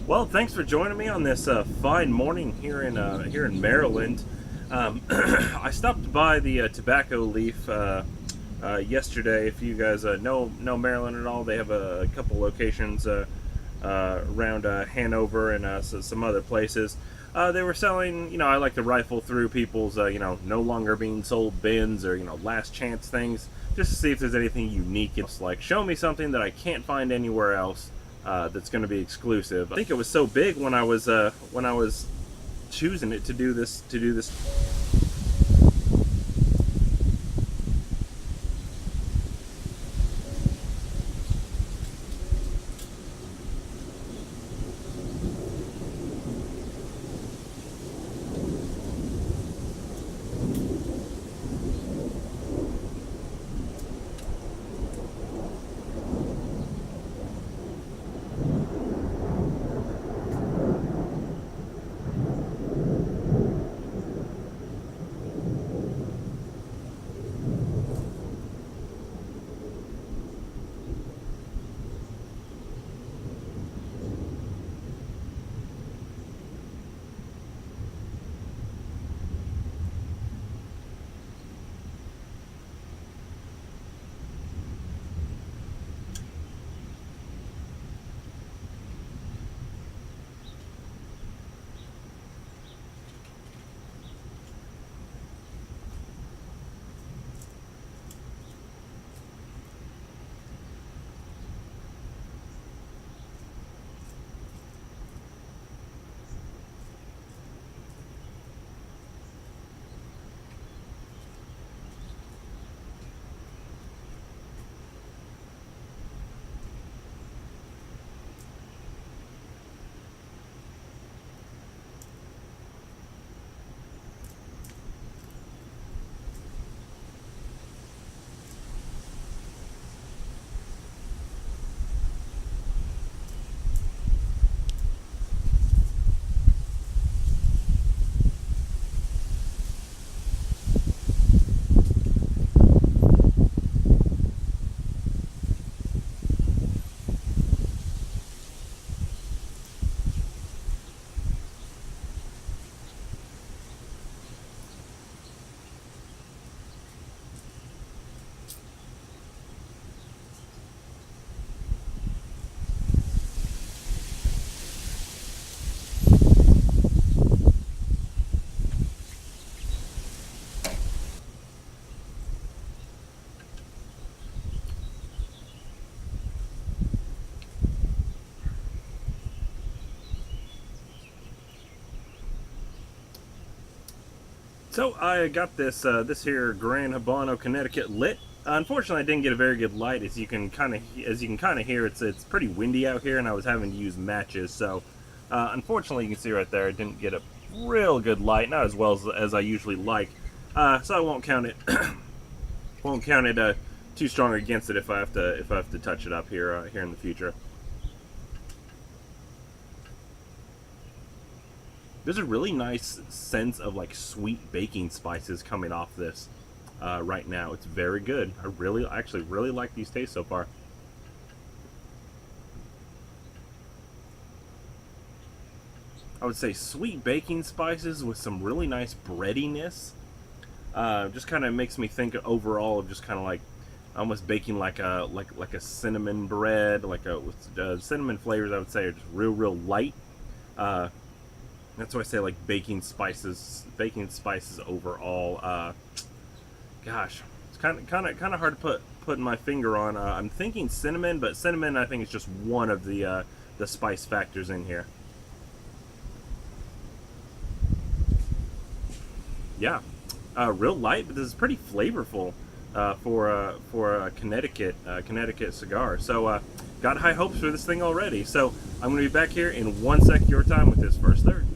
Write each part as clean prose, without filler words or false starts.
Well, thanks for joining me on this fine morning here in Maryland. I stopped by the Tobacco Leaf yesterday. If you guys know Maryland at all, they have a couple locations around Hanover and some other places. They were selling, I like to rifle through people's, no longer being sold bins or last chance things, just to see if there's anything unique. It's like, show me something that I can't find anywhere else. That's going to be exclusive. I think it was so big when I was choosing it to do this. So I got this here Gran Habano Connecticut lit. Unfortunately, I didn't get a very good light. As you can kind of hear, it's pretty windy out here, and I was having to use matches. So unfortunately, you can see right there, I didn't get a real good light, not as well as I usually like. So I won't count it. Won't count it too strong against it if I have to touch it up here in the future. There's a really nice sense of like sweet baking spices coming off this right now. It's very good. Actually really like these tastes so far. I would say sweet baking spices with some really nice breadiness. Just kind of makes me think overall of just kind of like almost baking like a cinnamon bread, like a with cinnamon flavors. I would say are just real light. Uh, That's why I say like baking spices overall. Gosh, it's kind of hard to put my finger on. I'm thinking cinnamon, but cinnamon I think is just one of the spice factors in here. Yeah, real light, but this is pretty flavorful for a Connecticut cigar. So got high hopes for this thing already. So I'm going to be back here in 1 sec your time with this first third.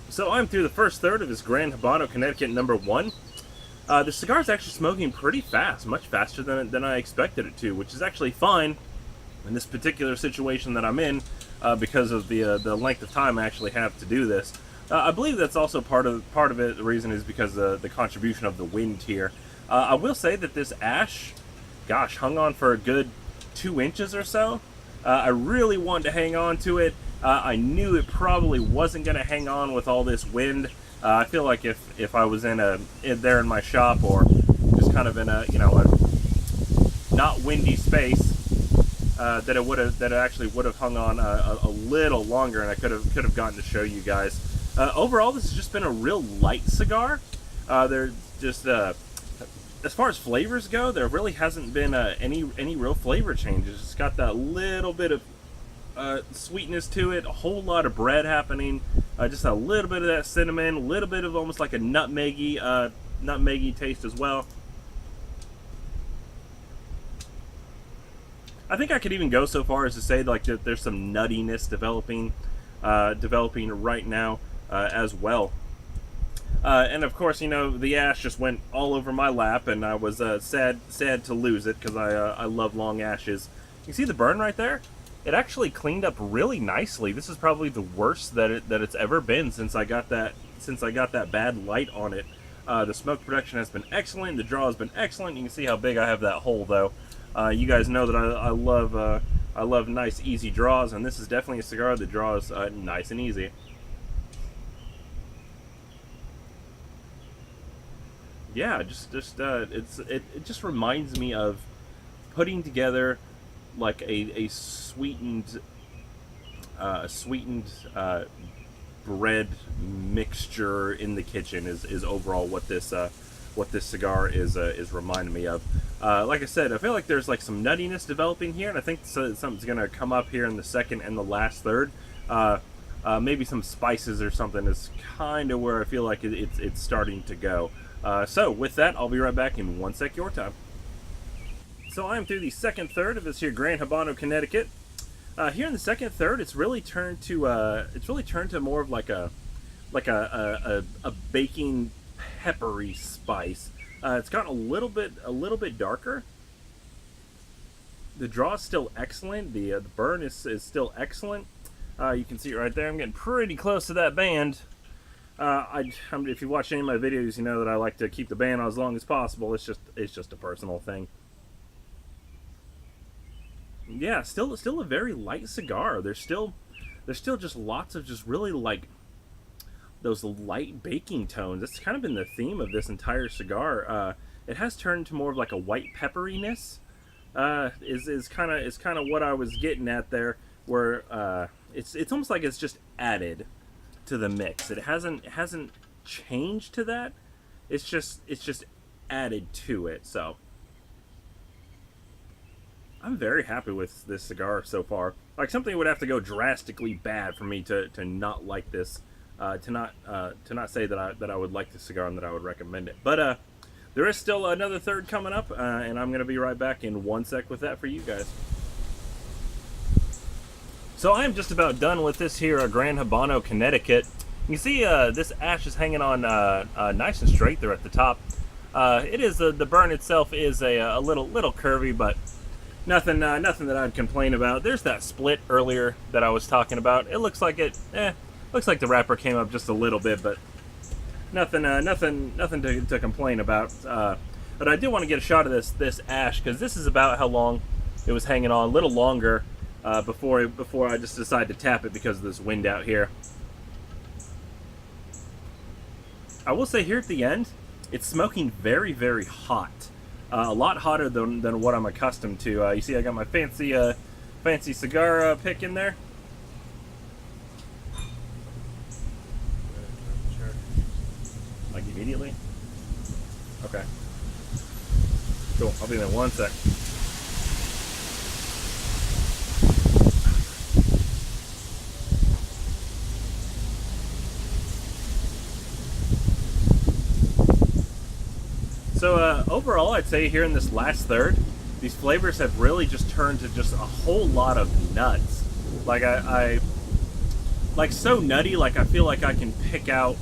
So I'm through the first third of this Gran Habano Connecticut #1. The cigar is actually smoking pretty fast, much faster than I expected it to, which is actually fine in this particular situation that I'm in because of the length of time I actually have to do this. I believe that's also part of it. The reason is because the contribution of the wind here. I will say that this ash, gosh, hung on for a good 2 inches or so. I really wanted to hang on to it. I knew it probably wasn't going to hang on with all this wind. I feel like if I was there in my shop, or just kind of in a a not windy space, that it actually would have hung on a little longer, and I could have gotten to show you guys. Overall, this has just been a real light cigar. They're just as far as flavors go, there really hasn't been any real flavor changes. It's got that little bit of sweetness to it, a whole lot of bread happening, just a little bit of that cinnamon, a little bit of almost like a nutmeggy taste as well. I think I could even go so far as to say like that there's some nuttiness developing right now as well. And of course, the ash just went all over my lap, and I was sad to lose it, because I love long ashes. You see the burn right there? It actually cleaned up really nicely. This is probably the worst that it's ever been since I got that bad light on it. The smoke production has been excellent. The draw has been excellent. You can see how big I have that hole, though. You guys know that I love nice, easy draws, and this is definitely a cigar that draws nice and easy. Yeah, it just reminds me of putting together like a sweetened bread mixture in the kitchen is overall what this cigar is reminding me of. Like I said, I feel like there's like some nuttiness developing here, and I think something's gonna come up here in the second and the last third. Maybe some spices or something is kind of where I feel like it's starting to go. So with that, I'll be right back in 1 sec your time. So I'm through the second third of this here Gran Habano Connecticut. Here in the second third, it's really turned to more of like a baking peppery spice. It's gotten a little bit darker. The draw is still excellent. The burn is still excellent. You can see it right there. I'm getting pretty close to that band. If you watch any of my videos, you know that I like to keep the band on as long as possible. It's just a personal thing. Yeah, still a very light cigar. There's still just lots of just really like those light baking tones. That's kind of been the theme of this entire cigar. It has turned to more of like a white pepperiness. Is kind of what I was getting at there, where it's almost like it's just added to the mix. It hasn't changed to that. It's just added to it. So I'm very happy with this cigar so far. Like, something would have to go drastically bad for me to not like this, to not say that I would like this cigar and that I would recommend it. But there is still another third coming up, and I'm gonna be right back in 1 sec with that for you guys. So I am just about done with this here Gran Habano Connecticut. You can see this ash is hanging on nice and straight there at the top. It is the burn itself is a little curvy, but nothing that I'd complain about. There's that split earlier that I was talking about. It looks like looks like the wrapper came up just a little bit, but nothing to complain about. But I do want to get a shot of this ash, because this is about how long it was hanging on, a little longer before I just decided to tap it because of this wind out here. I will say here at the end, it's smoking very, very hot. A lot hotter than what I'm accustomed to. You see I got my fancy cigar pick in there. Like immediately? Okay. Cool, I'll be there in 1 sec. So overall, I'd say here in this last third, these flavors have really just turned to just a whole lot of nuts. Like I like so nutty. Like I feel like I can pick out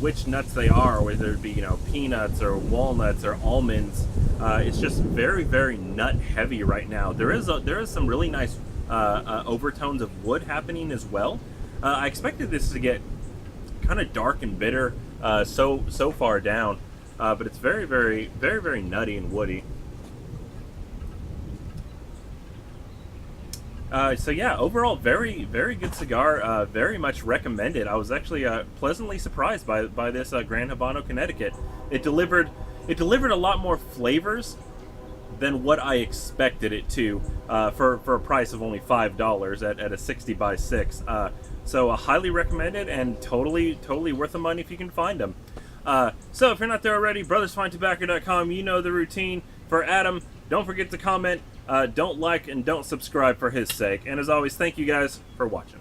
which nuts they are, whether it be peanuts or walnuts or almonds. It's just very, very nut heavy right now. There is some really nice overtones of wood happening as well. I expected this to get kind of dark and bitter so far down. But it's very, very, very, very nutty and woody. So yeah, overall, very very good cigar. Very much recommended. I was actually pleasantly surprised by this Gran Habano Connecticut. It delivered a lot more flavors than what I expected it to for a price of only $5 at a 60 by 6. So highly recommended and totally worth the money if you can find them. So if you're not there already, brothersfinetobacco.com, you know the routine. For Adam, don't forget to comment, don't like, and don't subscribe for his sake. And as always, thank you guys for watching.